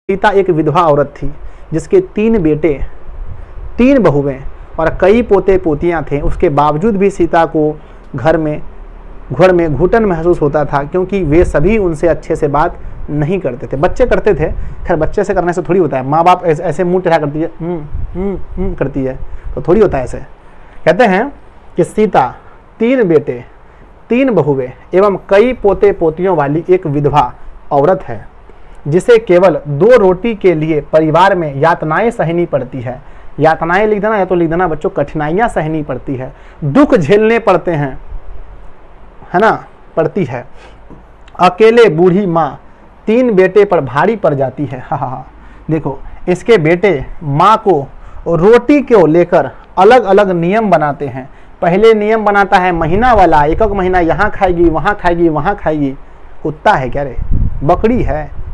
सीता एक विधवा औरत थी जिसके 3 बेटे 3 बहुएं और कई पोते पोतियां थे। उसके बावजूद भी सीता को घर में घुटन महसूस होता था, क्योंकि वे सभी उनसे अच्छे से बात नहीं करते थे। बच्चे करते थे, खैर बच्चे से करने से थोड़ी होता है। माँ बाप ऐसे मुंह टेढ़ा करती है करती है तो थोड़ी होता है ऐसे। कहते हैं कि सीता 3 बेटे 3 बहुएं एवं कई पोते पोतियों वाली एक विधवा औरत है, जिसे केवल 2 रोटी के लिए परिवार में यातनाएं सहनी पड़ती है। यातनाएं लिख देना या तो लिख देना बच्चों, कठिनाइयां सहनी पड़ती है, दुख झेलने पड़ते हैं, है ना, पड़ती है। अकेले बूढ़ी माँ 3 बेटे पर भारी पड़ जाती है। हा। देखो, इसके बेटे माँ को रोटी को लेकर अलग अलग नियम बनाते हैं। पहले नियम बनाता है महीना वाला, एक महीना यहाँ खाएगी वहाँ खाएगी वहाँ खाएगी। कुत्ता है क्या रे, बकरी है,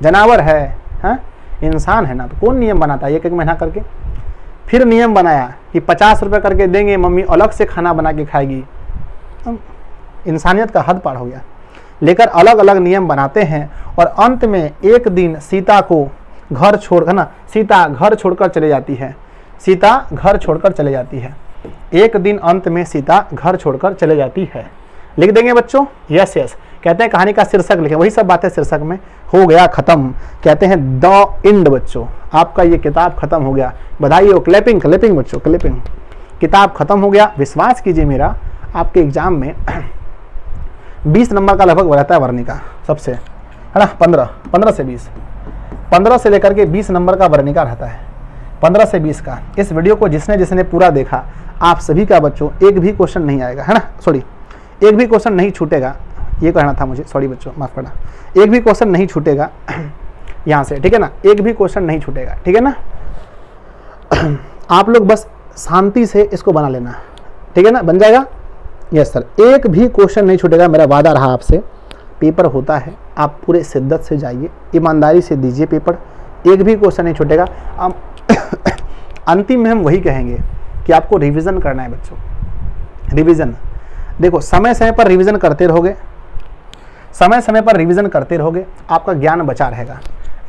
जानवर है, हाँ? इंसान है ना, तो कौन नियम बनाता है एक महीना करके। फिर नियम बनाया कि 50 रुपये करके देंगे, मम्मी अलग से खाना बना के खाएगी। इंसानियत का हद पार हो गया। लेकर अलग अलग नियम बनाते हैं और अंत में एक दिन सीता को घर छोड़ ना सीता घर छोड़कर चले जाती है। सीता घर छोड़कर चले जाती है। एक दिन अंत में सीता घर छोड़कर चले जाती है। लिख देंगे बच्चों, यस यस। कहते हैं कहानी का शीर्षक लिखें, वही सब बातें शीर्षक में। हो गया खत्म, कहते हैं द एंड बच्चों। आपका ये किताब खत्म हो गया, बधाई हो। क्लैपिंग क्लैपिंग बच्चों, क्लैपिंग। किताब खत्म हो गया। विश्वास कीजिए मेरा, आपके एग्जाम में 20 नंबर का लगभग रहता है वर्णिका सबसे, है ना। 15 से 20, 15 से लेकर के 20 नंबर का वर्णिका रहता है, 15 से 20 का। इस वीडियो को जिसने पूरा देखा, आप सभी का बच्चों एक भी क्वेश्चन नहीं आएगा, है ना, सॉरी एक भी क्वेश्चन नहीं छूटेगा, ये कहना था मुझे, सॉरी बच्चों माफ करना। एक भी क्वेश्चन नहीं छूटेगा यहाँ से, ठीक है ना, एक भी क्वेश्चन नहीं छूटेगा, ठीक है ना। आप लोग बस शांति से इसको बना लेना, ठीक है ना, बन जाएगा। यस सर, एक भी क्वेश्चन नहीं छूटेगा, मेरा वादा रहा आपसे। पेपर होता है, आप पूरे शिद्दत से जाइए, ईमानदारी से दीजिए पेपर, एक भी क्वेश्चन नहीं छूटेगा। अब अंतिम में हम वही कहेंगे कि आपको रिवीजन करना है बच्चों, रिवीजन। देखो, समय समय पर रिवीजन करते रहोगे, समय समय पर रिवीजन करते रहोगे, आपका ज्ञान बचा रहेगा,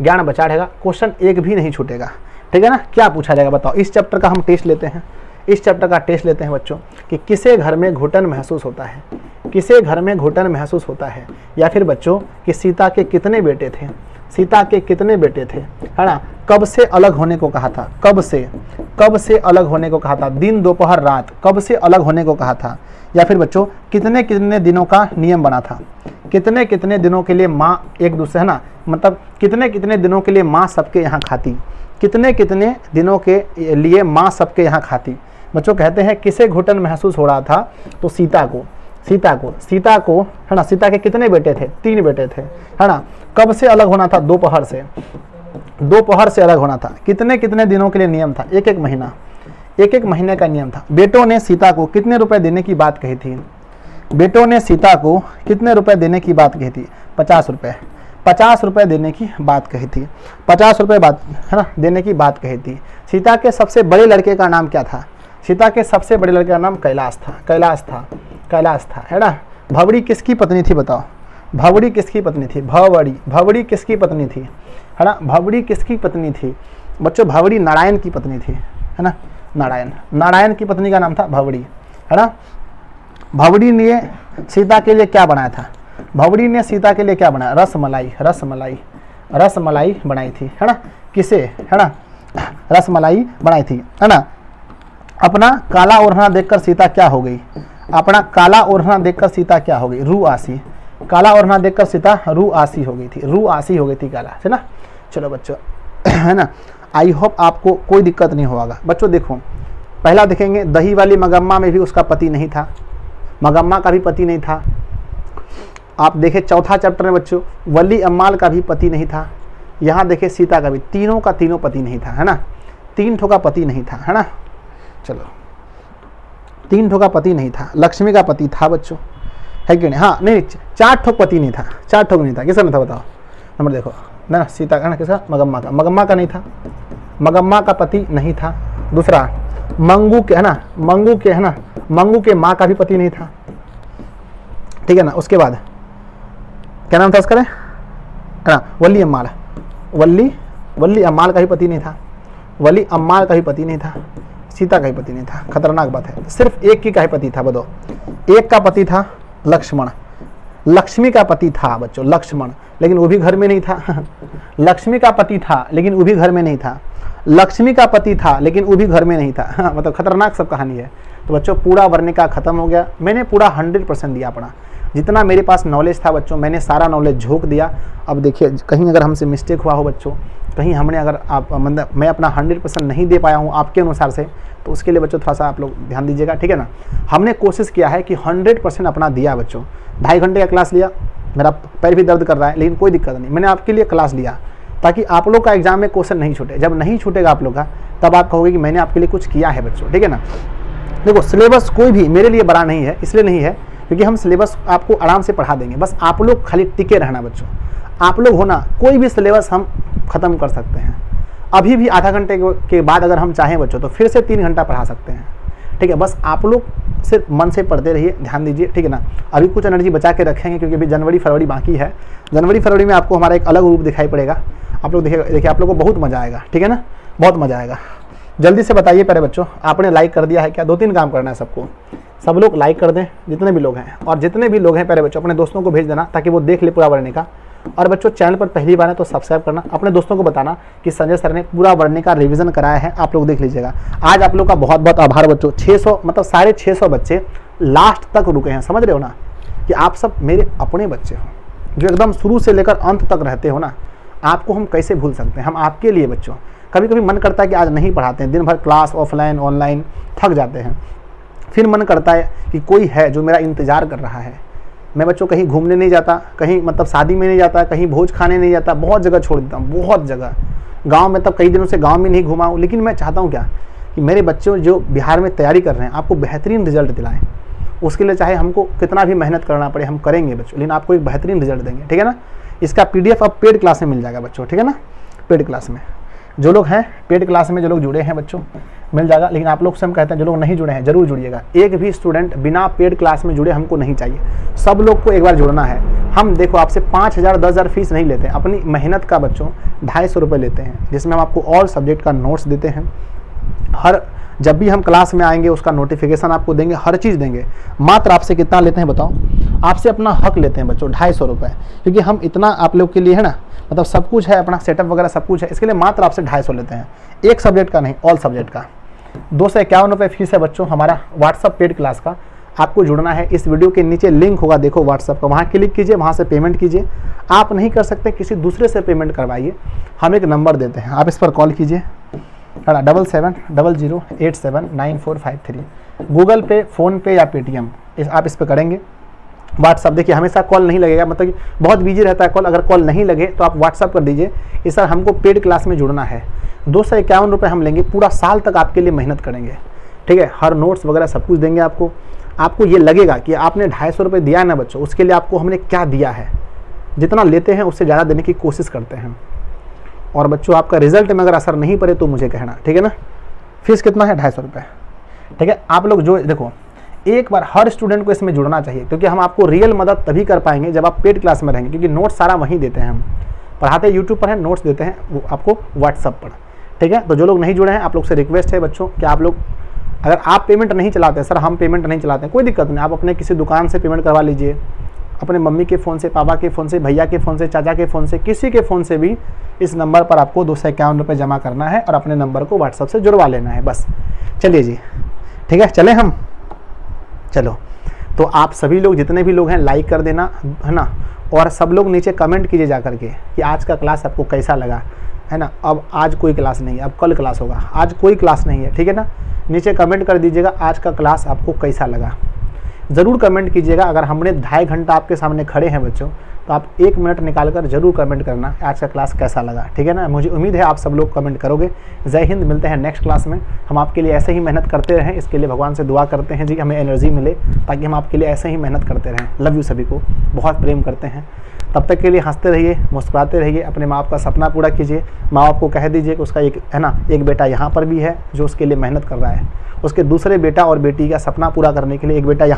ज्ञान बचा रहेगा, क्वेश्चन एक भी नहीं छूटेगा, ठीक है ना। क्या पूछा जाएगा बताओ। इस चैप्टर का हम टेस्ट लेते हैं, इस चैप्टर का टेस्ट लेते हैं बच्चों कि किसे घर में घुटन महसूस होता है, किसे घर में घुटन महसूस होता है। या फिर बच्चों कि सीता के कितने बेटे थे, सीता के कितने बेटे थे, है ना। कब से अलग होने को कहा था, कब से अलग होने को कहा था, दिन दोपहर रात, कब से अलग होने को कहा था। या फिर बच्चों कितने कितने दिनों का नियम बना था, कितने कितने दिनों के लिए माँ एक दूसरे, है ना, मतलब कितने कितने दिनों के लिए माँ सबके यहाँ खाती, कितने कितने दिनों के लिए माँ सबके यहाँ खाती। बच्चों कहते हैं किसे घुटन महसूस हो रहा था, तो सीता को, है ना। सीता के कितने बेटे थे, 3 बेटे थे, है ना। कब से अलग होना था, दोपहर से अलग होना था। कितने कितने दिनों के लिए नियम था, एक महीने का नियम था। बेटों ने सीता को कितने रुपए देने की बात कही थी, बेटों ने सीता को कितने रुपए देने की बात कही थी, 50 रुपए, 50 रुपए देने की बात कही थी, 50 रुपए बात, है ना, देने की बात कही थी। सीता के सबसे बड़े लड़के का नाम क्या था, सीता के सबसे बड़े लड़के का नाम कैलाश था, है ना। भवड़ी किसकी पत्नी थी बताओ, भवड़ी किसकी पत्नी थी, भवड़ी किसकी पत्नी थी, है ना, भवड़ी किसकी पत्नी थी बच्चों, भवड़ी नारायण की पत्नी थी, है ना, नारायण की पत्नी का नाम था भवड़ी, है ना। भवड़ी ने सीता के लिए क्या बनाया था, भवड़ी ने सीता के लिए क्या बनाया, रसमलाई बनाई थी, है ना। किसे, है ना, रसमलाई बनाई थी, है ना। अपना काला ओढ़ना देखकर सीता क्या हो गई, अपना काला ओढ़ना देखकर सीता क्या हो गई, रूआसी। काला ओढ़ना देखकर सीता रूआसी हो गई थी, काला, है ना। चलो बच्चों, है ना, आई होप आपको कोई दिक्कत नहीं होगा। बच्चों देखो, पहला देखेंगे दही वाली मगम्मा में भी उसका पति नहीं था, मगम्मा का भी पति नहीं था। आप देखें चौथा चैप्टर में बच्चों वली अम्माल का भी पति नहीं था। यहाँ देखें सीता का भी, तीनों का तीनों पति नहीं था, है ना, 3 ठो का पति नहीं था, है ना। चलो 3 ठो का पति नहीं था। लक्ष्मी का पति था बच्चों, है कि नहीं, हाँ नहीं 4 ठो पति नहीं था, 4 ठो नहीं था। किसका नहीं था बताओ, नंबर देखो ना, सीता का ना, किसका, मगम्मा का नहीं था, मगम्मा का पति नहीं था। दूसरा मंगू के, है ना, मंगू के माँ का भी पति नहीं था, ठीक है ना। उसके बाद क्या नाम था उसका, है ना, वली वली अम्माल का भी पति नहीं था, वली अम्माल का भी पति नहीं था, सीता का भी पति नहीं था। खतरनाक बात है। सिर्फ एक की का ही पति था, बताओ। एक का पति था लक्ष्मण, लक्ष्मी का पति था बच्चों लक्ष्मण, लेकिन वो भी घर में नहीं था। लक्ष्मी का पति था लेकिन वो भी घर में नहीं था, लक्ष्मी का पति था लेकिन वो भी घर में नहीं था। मतलब खतरनाक सब कहानी है। तो बच्चों पूरा वर्णिका खत्म हो गया। मैंने पूरा 100% दिया अपना, जितना मेरे पास नॉलेज था बच्चों मैंने सारा नॉलेज झोंक दिया। अब देखिए कहीं अगर हमसे मिस्टेक हुआ हो बच्चों, कहीं हमने अगर आप मतलब मैं अपना 100% नहीं दे पाया हूँ आपके अनुसार से, तो उसके लिए बच्चों थोड़ा सा आप लोग ध्यान दीजिएगा, ठीक है ना। हमने कोशिश किया है कि 100% अपना दिया बच्चों। 2.5 घंटे का क्लास लिया, मेरा पैर भी दर्द कर रहा है लेकिन कोई दिक्कत नहीं, मैंने आपके लिए क्लास लिया ताकि आप लोग का एग्जाम में क्वेश्चन नहीं छूटे। जब नहीं छूटेगा आप लोग का तब आप कहोगे कि मैंने आपके लिए कुछ किया है बच्चों, ठीक है ना। देखो सिलेबस कोई भी मेरे लिए बड़ा नहीं है, इसलिए नहीं है क्योंकि हम सिलेबस आपको आराम से पढ़ा देंगे, बस आप लोग खाली टिके रहना बच्चों। आप लोग हो ना, कोई भी सिलेबस हम ख़त्म कर सकते हैं। अभी भी आधा घंटे के बाद अगर हम चाहें बच्चों तो फिर से 3 घंटा पढ़ा सकते हैं, ठीक है। बस आप लोग सिर्फ मन से पढ़ते रहिए, ध्यान दीजिए, ठीक है ना। अभी कुछ एनर्जी बचा के रखेंगे क्योंकि अभी जनवरी फरवरी बाकी है। जनवरी फरवरी में आपको हमारा एक अलग रूप दिखाई पड़ेगा। आप लोग देखिए आप लोग को बहुत मज़ा आएगा, ठीक है ना, बहुत मज़ा आएगा। जल्दी से बताइए पहले बच्चों, आपने लाइक कर दिया है क्या? 2-3 काम करना है सबको, सब लोग लाइक कर दें जितने भी लोग हैं, और जितने भी लोग हैं पहले बच्चों अपने दोस्तों को भेज देना ताकि वो देख ले पूरा वर्णिका। और बच्चों चैनल पर पहली बार है तो सब्सक्राइब करना, अपने दोस्तों को बताना कि संजय सर ने पूरा वर्णिका रिवीजन कराया है, आप लोग देख लीजिएगा। आज आप लोग का बहुत बहुत आभार बच्चों। 600 मतलब 650 बच्चे लास्ट तक रुके हैं, समझ रहे हो ना कि आप सब मेरे अपने बच्चे हो जो एकदम शुरू से लेकर अंत तक रहते हो ना। आपको हम कैसे भूल सकते हैं, हम आपके लिए बच्चों। कभी कभी मन करता है कि आज नहीं पढ़ाते हैं, दिन भर क्लास ऑफलाइन ऑनलाइन थक जाते हैं, फिर मन करता है कि कोई है जो मेरा इंतज़ार कर रहा है। मैं बच्चों कहीं घूमने नहीं जाता, कहीं मतलब शादी में नहीं जाता, कहीं भोज खाने नहीं जाता, बहुत जगह छोड़ देता हूँ, बहुत जगह। गांव में तब कई दिनों से गांव में नहीं घुमा हूँ, लेकिन मैं चाहता हूँ क्या कि मेरे बच्चों जो बिहार में तैयारी कर रहे हैं आपको बेहतरीन रिजल्ट दिलाएं। उसके लिए चाहे हमको कितना भी मेहनत करना पड़े हम करेंगे बच्चों, लेकिन आपको एक बेहतरीन रिजल्ट देंगे, ठीक है ना। इसका PDF अब पेड क्लास में मिल जाएगा बच्चों, ठीक है ना। पेड क्लास में जो लोग हैं, पेड क्लास में जो लोग जुड़े हैं बच्चों मिल जाएगा। लेकिन आप लोग से हम कहते हैं जो लोग नहीं जुड़े हैं जरूर जुड़िएगा। एक भी स्टूडेंट बिना पेड क्लास में जुड़े हमको नहीं चाहिए, सब लोग को एक बार जुड़ना है। हम देखो आपसे 5,000 10,000 फीस नहीं लेते हैं, अपनी मेहनत का बच्चों 250 रुपये लेते हैं, जिसमें हम आपको ऑल सब्जेक्ट का नोट्स देते हैं। हर जब भी हम क्लास में आएंगे उसका नोटिफिकेशन आपको देंगे, हर चीज़ देंगे। मात्र आपसे कितना लेते हैं बताओ? आपसे अपना हक लेते हैं बच्चों 250 रुपये, क्योंकि हम इतना आप लोग के लिए है ना, मतलब सब कुछ है, अपना सेटअप वगैरह सब कुछ है, इसके लिए मात्र आपसे 250 लेते हैं। एक सब्जेक्ट का नहीं, ऑल सब्जेक्ट का। 251 रुपये फीस है बच्चों हमारा व्हाट्सअप पेड क्लास का। आपको जुड़ना है, इस वीडियो के नीचे लिंक होगा देखो व्हाट्सअप का, वहाँ क्लिक कीजिए, वहाँ से पेमेंट कीजिए। आप नहीं कर सकते किसी दूसरे से पेमेंट करवाइए, हम एक नंबर देते हैं, आप इस पर कॉल कीजिए, 7700879453। गूगल पे, फ़ोन पे या पेटीएम आप इस पर करेंगे। व्हाट्सअप देखिए हमेशा कॉल नहीं लगेगा, मतलब कि बहुत बिजी रहता है कॉल, अगर कॉल नहीं लगे तो आप व्हाट्सअप कर दीजिए कि सर हमको पेड क्लास में जुड़ना है। 251 रुपये हम लेंगे, पूरा साल तक आपके लिए मेहनत करेंगे, ठीक है। हर नोट्स वगैरह सब कुछ देंगे आपको। आपको ये लगेगा कि आपने 250 रुपये दिया है ना बच्चों, उसके लिए आपको हमने क्या दिया है। जितना लेते हैं उससे ज़्यादा देने की कोशिश करते हैं। और बच्चों आपका रिजल्ट में अगर असर नहीं पड़े तो मुझे कहना, ठीक है ना। फीस कितना है? 250 रुपये, ठीक है। आप लोग जो देखो एक बार हर स्टूडेंट को इसमें जुड़ना चाहिए, क्योंकि हम आपको रियल मदद तभी कर पाएंगे जब आप पेड क्लास में रहेंगे, क्योंकि नोट्स सारा वहीं देते हैं। हम पढ़ाते यूट्यूब पर है, नोट्स देते हैं वो आपको व्हाट्सअप पर, ठीक है। तो जो लोग नहीं जुड़े हैं आप लोग से रिक्वेस्ट है बच्चों कि आप लोग, अगर आप पेमेंट नहीं चलाते सर हम पेमेंट नहीं चलाते, कोई दिक्कत नहीं, आप अपने किसी दुकान से पेमेंट करवा लीजिए, अपने मम्मी के फ़ोन से, पापा के फ़ोन से, भैया के फ़ोन से, चाचा के फ़ोन से, किसी के फ़ोन से भी इस नंबर पर आपको 251 रुपये जमा करना है और अपने नंबर को व्हाट्सअप से जुड़वा लेना है बस। चलिए जी, ठीक है, चलें हम। चलो तो आप सभी लोग जितने भी लोग हैं लाइक कर देना, है ना। और सब लोग नीचे कमेंट कीजिए जा करके कि आज का क्लास आपको कैसा लगा, है ना। अब आज कोई क्लास नहीं है, अब कल क्लास होगा, आज कोई क्लास नहीं है, ठीक है ना। नीचे कमेंट कर दीजिएगा आज का क्लास आपको कैसा लगा, ज़रूर कमेंट कीजिएगा। अगर हमने 2.5 घंटा आपके सामने खड़े हैं बच्चों तो आप 1 मिनट निकाल कर जरूर कमेंट करना आज का क्लास कैसा लगा, ठीक है ना। मुझे उम्मीद है आप सब लोग कमेंट करोगे। जय हिंद, मिलते हैं नेक्स्ट क्लास में। हम आपके लिए ऐसे ही मेहनत करते रहें, इसके लिए भगवान से दुआ करते हैं जी हमें एनर्जी मिले, ताकि हम आपके लिए ऐसे ही मेहनत करते रहें। लव यू, सभी को बहुत प्रेम करते हैं। तब तक के लिए हंसते रहिए, मुस्कुराते रहिए, अपने माँ बाप का सपना पूरा कीजिए। माँ बाप को कह दीजिए कि उसका एक है ना एक बेटा यहाँ पर भी है जो उसके लिए मेहनत कर रहा है, उसके दूसरे बेटा और बेटी का सपना पूरा करने के लिए एक बेटा यहाँ